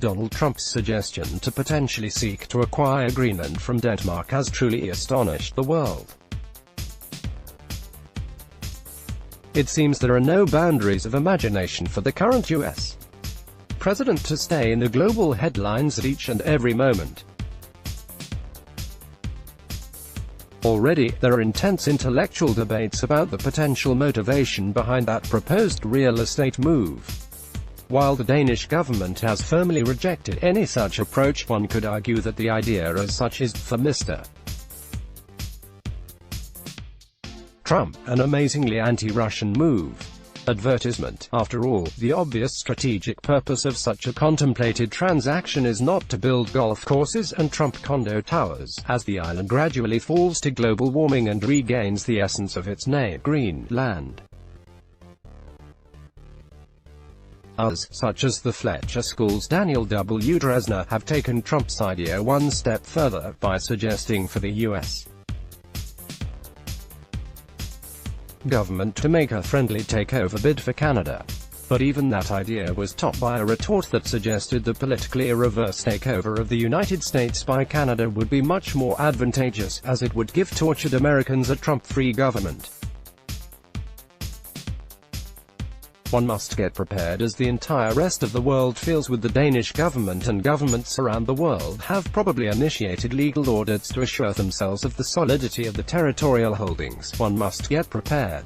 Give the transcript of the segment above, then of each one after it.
Donald Trump's suggestion to potentially seek to acquire Greenland from Denmark has truly astonished the world. It seems there are no boundaries of imagination for the current U.S. president to stay in the global headlines at each and every moment. Already, there are intense intellectual debates about the potential motivation behind that proposed real estate move. While the Danish government has firmly rejected any such approach, one could argue that the idea as such is, for Mr. Trump, an amazingly anti-Russian move. Advertisement. After all, the obvious strategic purpose of such a contemplated transaction is not to build golf courses and Trump condo towers, as the island gradually falls to global warming and regains the essence of its name, Greenland. Others, such as the Fletcher School's Daniel W. Dresner, have taken Trump's idea one step further, by suggesting for the U.S. government to make a friendly takeover bid for Canada. But even that idea was topped by a retort that suggested the politically a reverse takeover of the United States by Canada would be much more advantageous, as it would give tortured Americans a Trump-free government. One must get prepared, as the entire rest of the world feels with the Danish government, and governments around the world have probably initiated legal audits to assure themselves of the solidity of the territorial holdings. One must get prepared.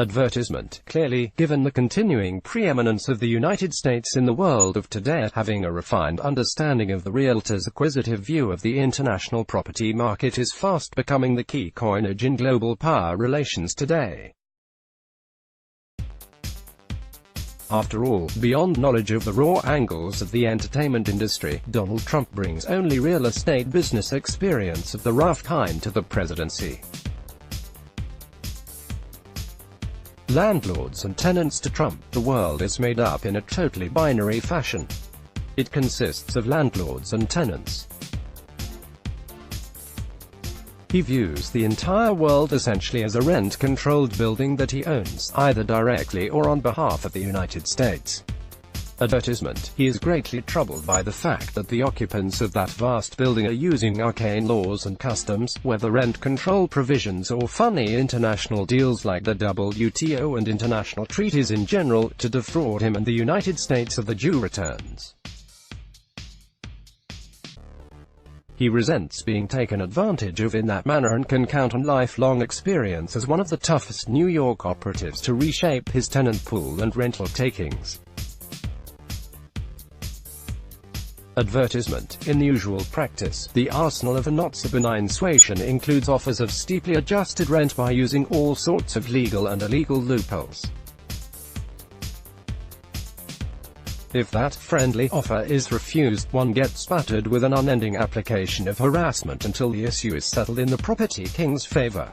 Advertisement. Clearly, given the continuing preeminence of the United States in the world of today, having a refined understanding of the realtor's acquisitive view of the international property market is fast becoming the key coinage in global power relations today. After all, beyond knowledge of the raw angles of the entertainment industry, Donald Trump brings only real estate business experience of the rough kind to the presidency. Landlords and tenants to Trump. The world is made up in a totally binary fashion. It consists of landlords and tenants. He views the entire world essentially as a rent-controlled building that he owns, either directly or on behalf of the United States. Advertisement. He is greatly troubled by the fact that the occupants of that vast building are using arcane laws and customs, whether rent control provisions or funny international deals like the WTO and international treaties in general, to defraud him and the United States of the due returns. He resents being taken advantage of in that manner, and can count on lifelong experience as one of the toughest New York operatives to reshape his tenant pool and rental takings. Advertisement. In the usual practice, the arsenal of a not-so-benign suasion includes offers of steeply adjusted rent by using all sorts of legal and illegal loopholes. If that friendly offer is refused, one gets spattered with an unending application of harassment until the issue is settled in the property king's favor.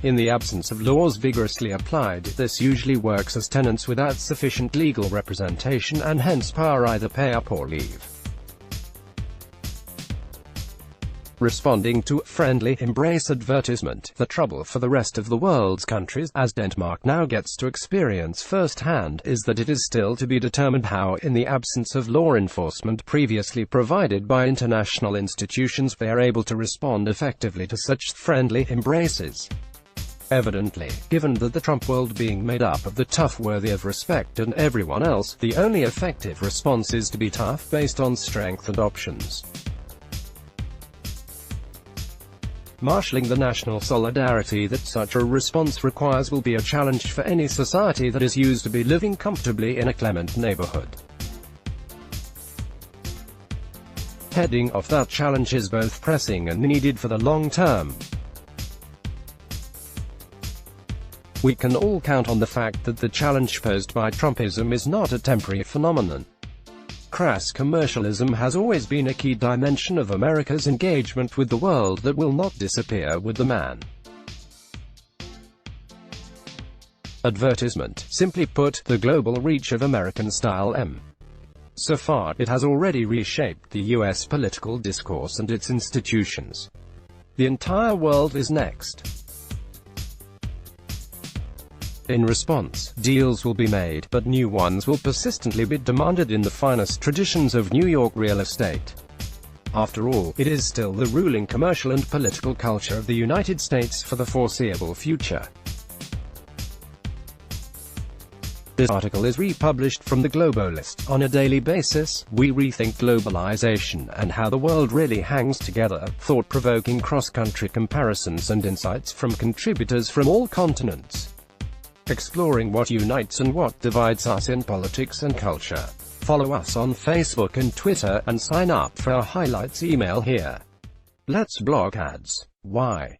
In the absence of laws vigorously applied, this usually works as tenants without sufficient legal representation and hence power either pay up or leave. Responding to friendly embrace advertisement. The trouble for the rest of the world's countries, as Denmark now gets to experience firsthand, is that it is still to be determined how, in the absence of law enforcement previously provided by international institutions, they are able to respond effectively to such friendly embraces. Evidently, given that the Trump world being made up of the tough worthy of respect and everyone else, the only effective response is to be tough based on strength and options. Marshalling the national solidarity that such a response requires will be a challenge for any society that is used to be living comfortably in a clement neighborhood. Heading off that challenge is both pressing and needed for the long term. We can all count on the fact that the challenge posed by Trumpism is not a temporary phenomenon. Crass commercialism has always been a key dimension of America's engagement with the world that will not disappear with the man. Advertisement. Simply put, the global reach of American-style M. So far, it has already reshaped the U.S. political discourse and its institutions. The entire world is next. In response, deals will be made, but new ones will persistently be demanded in the finest traditions of New York real estate. After all, it is still the ruling commercial and political culture of the United States for the foreseeable future. This article is republished from The Globalist. On a daily basis, we rethink globalization and how the world really hangs together. Thought-provoking cross-country comparisons and insights from contributors from all continents. Exploring what unites and what divides us in politics and culture. Follow us on Facebook and Twitter, and sign up for our highlights email here. Let's block ads. Why?